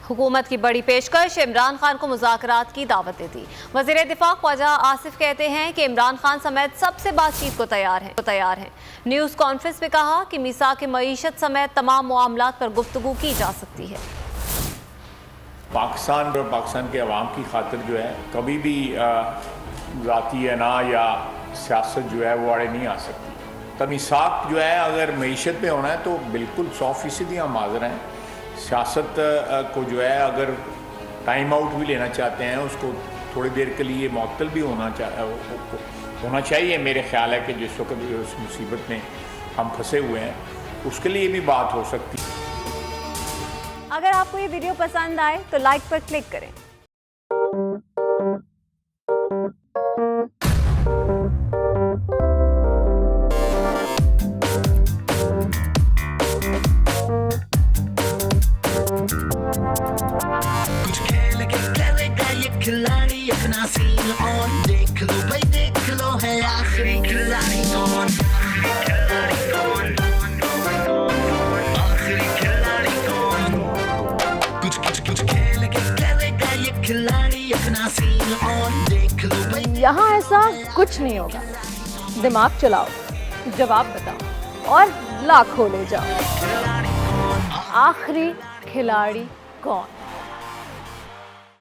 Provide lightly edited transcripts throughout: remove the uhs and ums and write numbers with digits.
हुकूमत की बड़ी पेशकश, इमरान खान को मुज़ाकरात की दावत दे दी। वज़ीर दिफा ख्वाजा आसिफ कहते हैं कि इमरान खान समेत सबसे बातचीत को तैयार हैं। न्यूज़ कॉन्फ्रेंस में कहा कि मीसाक मईशत समेत तमाम मामलात पर गुफ्तगू की जा सकती है। पाकिस्तान और पाकिस्तान के अवाम की खातिर जो है कभी भी ज़ाती अना या सियासत जो है वो आड़े नहीं आ सकती। तब मीसाक जो है अगर मईशत पे होना है तो बिल्कुल 100% हम हाज़िर हैं। सियासत को जो है अगर टाइम आउट भी लेना चाहते हैं उसको थोड़ी देर के लिए मुअत्तल भी होना चाहिए। मेरे ख्याल है कि जिस वक्त उस मुसीबत में हम फंसे हुए हैं उसके लिए भी बात हो सकती है। अगर आपको ये वीडियो पसंद आए तो लाइक पर क्लिक करें। कुछ खेल के करेगा ये खिलाड़ी अपना सीन ऑन, देख लो भाई देख लो है आखिरी खिलाड़ी कौन, आखिरी खिलाड़ी कौन। कुछ खेल के करेगा ये खिलाड़ी अपना सीन ऑन, देख लो भाई। यहाँ ऐसा कुछ नहीं होगा। दिमाग चलाओ, जवाब बताओ और लाखों ले जाओ। आखिरी खिलाड़ी कौन?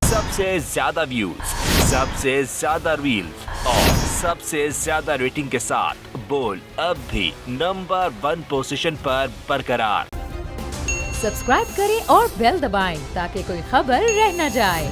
सबसे ज्यादा व्यूज, सबसे ज्यादा रील्स और सबसे ज्यादा रेटिंग के साथ बोल अब भी नंबर 1 पोजीशन पर बरकरार। सब्सक्राइब करें और बेल दबाएं ताकि कोई खबर रह न जाए।